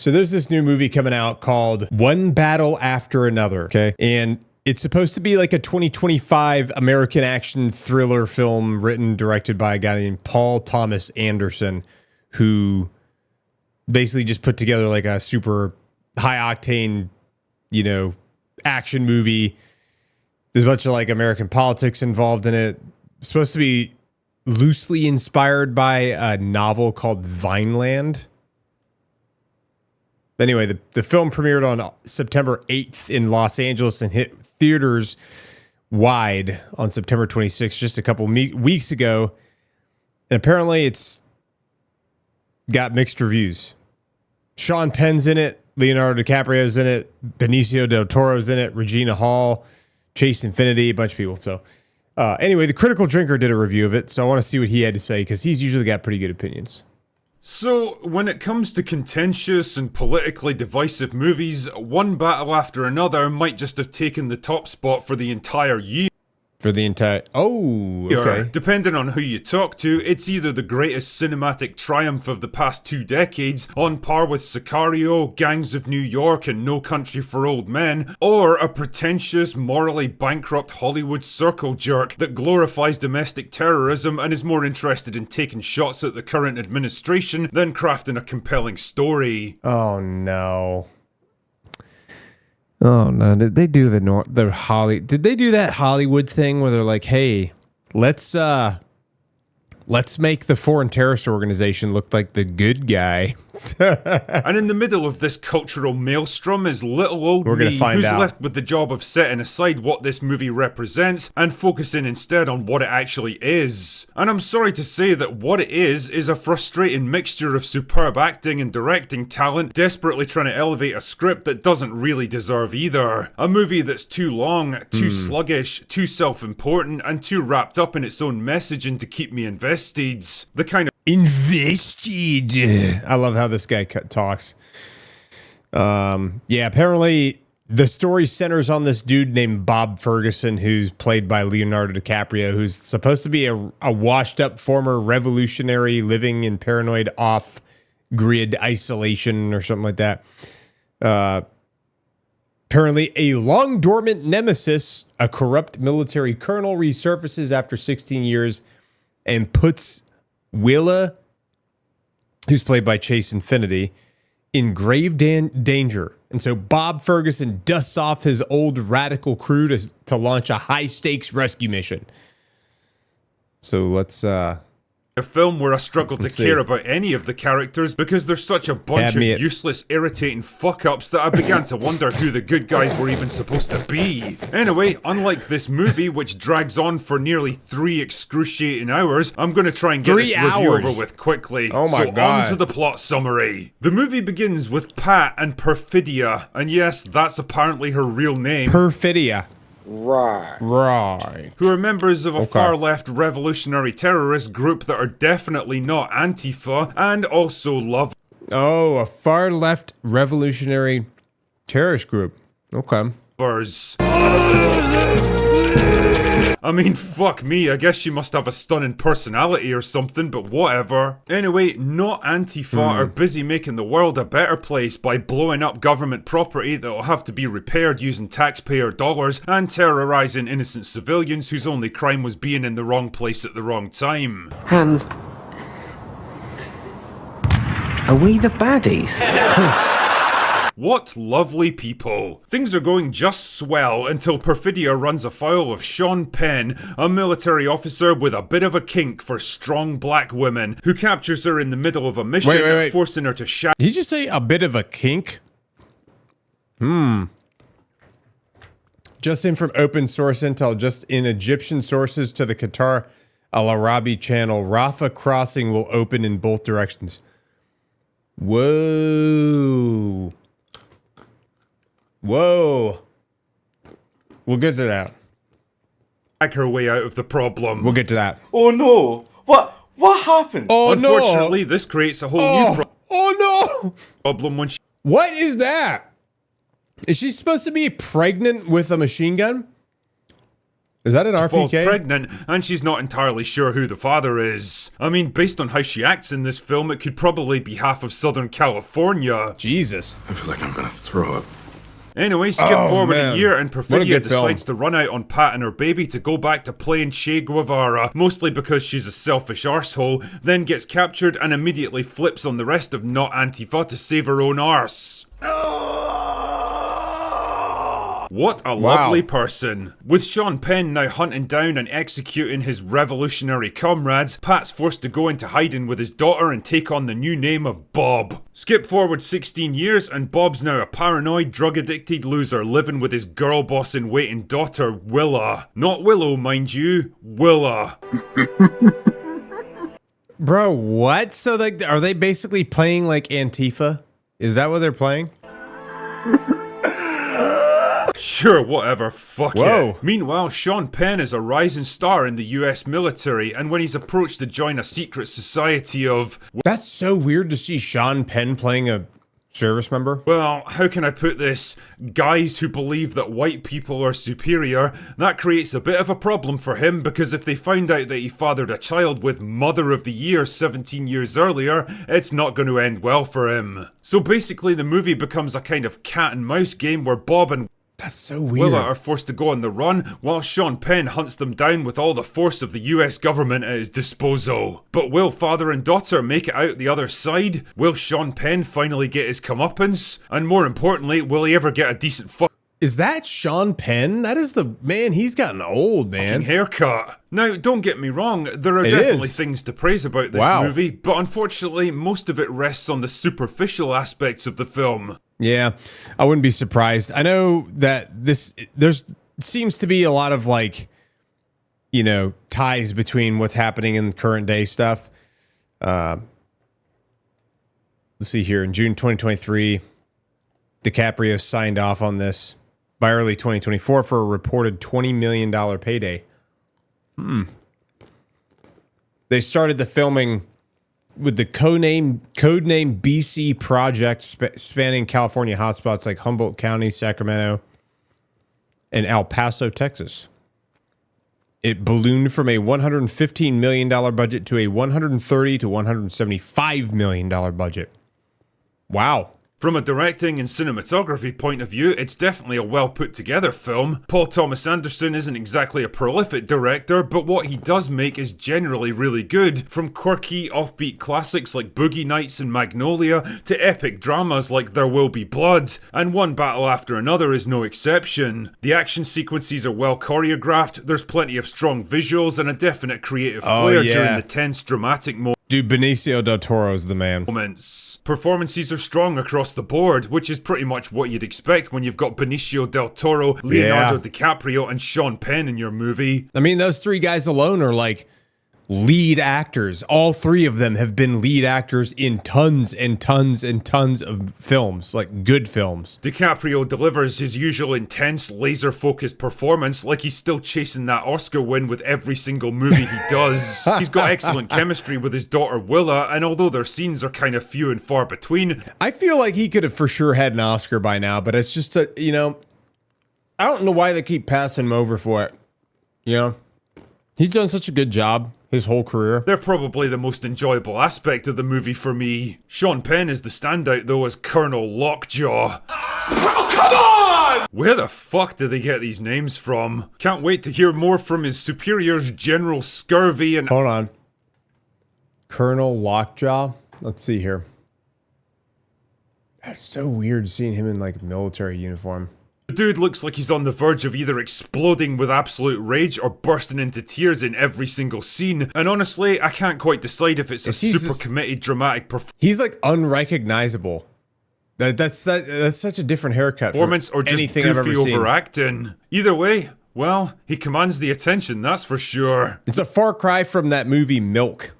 So there's this new movie coming out called One Battle After Another. Okay. And it's supposed to be like a 2025 American action thriller film written, directed by a guy named Paul Thomas Anderson, who basically just put together like a super high octane, action movie. There's a bunch of like American politics involved in it. It's supposed to be loosely inspired by a novel called Vineland. Anyway, the film premiered on September 8th in Los Angeles and hit theaters wide on September 26th, just a couple weeks ago. And apparently it's got mixed reviews. Sean Penn's in it. Leonardo DiCaprio's in it. Benicio del Toro's in it. Regina Hall. Chase Infinity. A bunch of people. So anyway, the Critical Drinker did a review of it. So I want to see what he had to say because he's usually got pretty good opinions. So, when it comes to contentious and politically divisive movies, One Battle After Another might just have taken the top spot for the entire year. For the entire... Oh, okay. Depending on who you talk to, it's either the greatest cinematic triumph of the past 2 decades, on par with Sicario, Gangs of New York, and No Country for Old Men, or a pretentious, morally bankrupt Hollywood circle jerk that glorifies domestic terrorism and is more interested in taking shots at the current administration than crafting a compelling story. Oh, no. Oh no! Did they do Did they do that Hollywood thing where they're like, "Hey, let's make the foreign terrorist organization look like the good guy." And in the middle of this cultural maelstrom is little old me, who's left with the job of setting aside what this movie represents and focusing instead on what it actually is. And I'm sorry to say that what it is a frustrating mixture of superb acting and directing talent desperately trying to elevate a script that doesn't really deserve either. A movie that's too long, too sluggish, too self-important, and too wrapped up in its own messaging to keep me invested. The kind of invested. I love how this guy talks. Yeah, apparently the story centers on this dude named Bob Ferguson, who's played by Leonardo DiCaprio, who's supposed to be a washed up former revolutionary living in paranoid off-grid isolation or something like that. Apparently a long dormant nemesis, a corrupt military colonel, resurfaces after 16 years and puts Willa, who's played by Chase Infinity, in grave danger. And so Bob Ferguson dusts off his old radical crew to launch a high-stakes rescue mission. So let's... a film where I struggle to care about any of the characters because there's such a bunch of useless, irritating fuck-ups that I began to wonder who the good guys were even supposed to be. Anyway, unlike this movie, which drags on for nearly 3 excruciating hours, I'm going to try and get this review over with quickly. Oh my God. On to the plot summary. The movie begins with Pat and Perfidia, and yes, that's apparently her real name. Perfidia. Right. Who are members of a far-left revolutionary terrorist group that are definitely not Antifa and also love... Oh, a far-left revolutionary terrorist group. Okay. I mean, fuck me, I guess she must have a stunning personality or something, but whatever. Anyway, not Antifa are busy making the world a better place by blowing up government property that'll have to be repaired using taxpayer dollars and terrorizing innocent civilians whose only crime was being in the wrong place at the wrong time. Hans, are we the baddies? What lovely people. Things are going just swell until Perfidia runs afoul of Sean Penn, a military officer with a bit of a kink for strong black women, who captures her in the middle of a mission, forcing her to shatter. Did you just say a bit of a kink? Just in from open source intel, just in Egyptian sources to the Qatar Al Arabi channel, Rafah crossing will open in both directions. Whoa. We'll get to that. Back her way out of the problem. We'll get to that. Oh no! What happened? Oh no! Unfortunately, this creates a whole new problem when she... What is that? Is she supposed to be pregnant with a machine gun? Is that an RPK? Falls pregnant, and she's not entirely sure who the father is. I mean, based on how she acts in this film, it could probably be half of Southern California. Jesus. I feel like I'm gonna throw up. Anyway, skip forward a year and Perfidia decides to run out on Pat and her baby to go back to playing Che Guevara, mostly because she's a selfish arsehole, then gets captured and immediately flips on the rest of Not Antifa to save her own arse. What a lovely person. With Sean Penn now hunting down and executing his revolutionary comrades, Pat's forced to go into hiding with his daughter and take on the new name of Bob. Skip forward 16 years and Bob's now a paranoid, drug-addicted loser living with his girl-boss-in-waiting daughter, Willa. Not Willow, mind you, Willa. Bro, what? So like, are they basically playing like Antifa? Is that what they're playing? Sure, whatever, fuck it. Meanwhile, Sean Penn is a rising star in the US military, and when he's approached to join a secret society of... That's so weird to see Sean Penn playing a service member. Well, how can I put this? Guys who believe that white people are superior, that creates a bit of a problem for him, because if they find out that he fathered a child with Mother of the Year 17 years earlier, it's not going to end well for him. So basically the movie becomes a kind of cat and mouse game where Bob and... That's so weird. Willa are forced to go on the run, while Sean Penn hunts them down with all the force of the US government at his disposal. But will father and daughter make it out the other side? Will Sean Penn finally get his comeuppance? And more importantly, will he ever get a decent Is that Sean Penn? That is the... Man, he's gotten old, man. haircut. Now, don't get me wrong, there are definitely things to praise about this movie, but unfortunately, most of it rests on the superficial aspects of the film. Yeah, I wouldn't be surprised. I know that there's seems to be a lot of like, you know, ties between what's happening in current day stuff. Let's see here. In June 2023, DiCaprio signed off on this by early 2024 for a reported $20 million payday. They started the filming with the codename BC project spanning California hotspots like Humboldt County, Sacramento, and El Paso, Texas. It ballooned from a $115 million budget to a $130 to $175 million budget. Wow. From a directing and cinematography point of view, it's definitely a well put together film. Paul Thomas Anderson isn't exactly a prolific director, but what he does make is generally really good. From quirky, offbeat classics like Boogie Nights and Magnolia, to epic dramas like There Will Be Blood, and One Battle After Another is no exception. The action sequences are well choreographed, there's plenty of strong visuals and a definite creative flair during the tense, dramatic moments. Dude, Benicio del Toro's the man. Performances are strong across the board, which is pretty much what you'd expect when you've got Benicio del Toro, Leonardo DiCaprio, and Sean Penn in your movie. I mean, those three guys alone are like lead actors. All three of them have been lead actors in tons and tons and tons of films, like good films. DiCaprio delivers his usual intense, laser-focused performance like he's still chasing that Oscar win with every single movie he does. He's got excellent chemistry with his daughter Willa, and although their scenes are kind of few and far between, I feel like he could have for sure had an Oscar by now, but it's just a, you know, I don't know why they keep passing him over for it. You know, he's done such a good job his whole career. They're probably the most enjoyable aspect of the movie for me. Sean Penn is the standout though as Colonel Lockjaw. Oh, come on! Where the fuck do they get these names from? Can't wait to hear more from his superiors, General Scurvy and... Hold on. Colonel Lockjaw? Let's see here. That's so weird seeing him in like military uniform. The dude looks like he's on the verge of either exploding with absolute rage or bursting into tears in every single scene, and honestly, I can't quite decide if it's a super committed dramatic performance. He's like unrecognizable. That's such a different haircut performance or just anything goofy I've ever seen. Overacting. Either way, well, he commands the attention, that's for sure. It's a far cry from that movie Milk.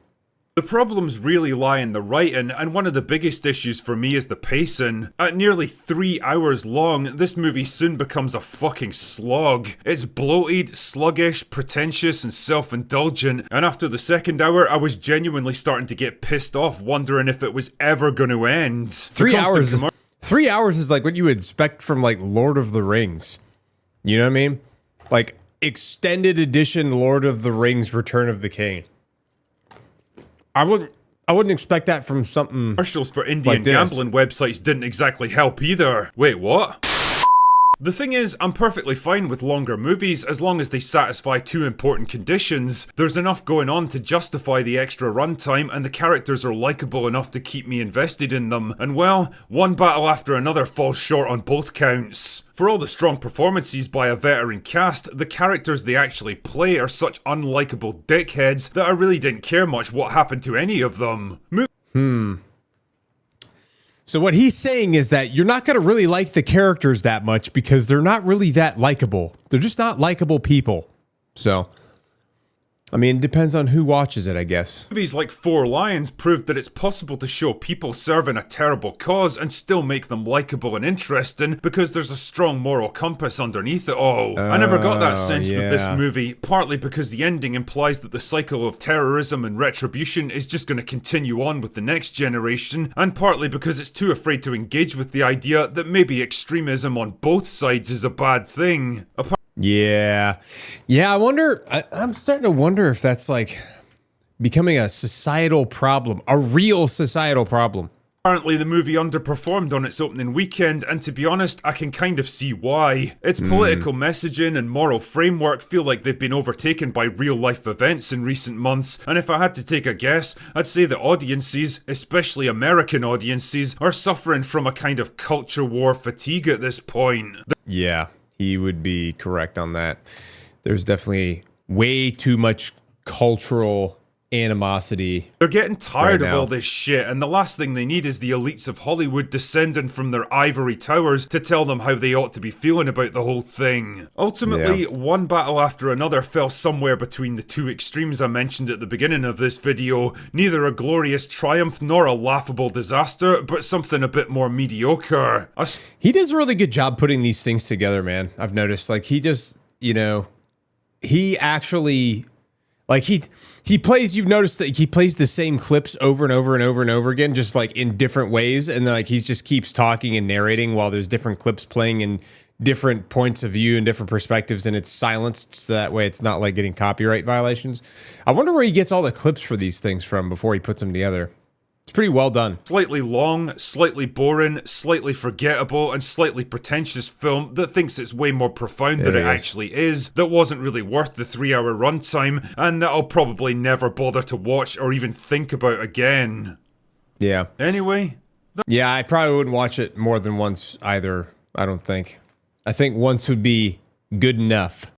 The problems really lie in the writing, and one of the biggest issues for me is the pacing. At nearly 3 hours long, this movie soon becomes a fucking slog. It's bloated, sluggish, pretentious, and self-indulgent, and after the second hour, I was genuinely starting to get pissed off, wondering if it was ever going to end. 3 hours. 3 hours is like what you would expect from like Lord of the Rings. You know what I mean? Like extended edition Lord of the Rings Return of the King. I wouldn't expect that from something. Commercials for Indian gambling websites didn't exactly help either. Wait, what? The thing is, I'm perfectly fine with longer movies as long as they satisfy two important conditions. There's enough going on to justify the extra runtime, and the characters are likeable enough to keep me invested in them. And well, one battle after another falls short on both counts. For all the strong performances by a veteran cast, the characters they actually play are such unlikable dickheads that I really didn't care much what happened to any of them. So what he's saying is that you're not going to really like the characters that much because they're not really that likable. They're just not likable people. So, I mean, it depends on who watches it, I guess. Movies like Four Lions proved that it's possible to show people serving a terrible cause and still make them likable and interesting because there's a strong moral compass underneath it all. I never got that sense with this movie, partly because the ending implies that the cycle of terrorism and retribution is just going to continue on with the next generation, and partly because it's too afraid to engage with the idea that maybe extremism on both sides is a bad thing. Yeah, I wonder, I'm starting to wonder if that's like becoming a societal problem, a real societal problem. Apparently the movie underperformed on its opening weekend, and to be honest, I can kind of see why. Its political messaging and moral framework feel like they've been overtaken by real-life events in recent months, and if I had to take a guess, I'd say that audiences, especially American audiences, are suffering from a kind of culture war fatigue at this point. Yeah. He would be correct on that. There's definitely way too much cultural animosity. They're getting tired of all this shit, and the last thing they need is the elites of Hollywood descending from their ivory towers to tell them how they ought to be feeling about the whole thing. Ultimately, one battle after another fell somewhere between the two extremes I mentioned at the beginning of this video. Neither a glorious triumph nor a laughable disaster, but something a bit more mediocre. He does a really good job putting these things together, man. I've noticed. Like, he just, you know, he actually... Like he plays, you've noticed that he plays the same clips over and over and over and over again, just like in different ways. And like he just keeps talking and narrating while there's different clips playing in different points of view and different perspectives, and it's silenced so that way it's not like getting copyright violations. I wonder where he gets all the clips for these things from before he puts them together. It's pretty well done. Slightly long, slightly boring, slightly forgettable, and slightly pretentious film that thinks it's way more profound than it actually is, that wasn't really worth the 3-hour runtime, and that I'll probably never bother to watch or even think about again. Yeah. Anyway. Yeah, I probably wouldn't watch it more than once either, I don't think. I think once would be good enough.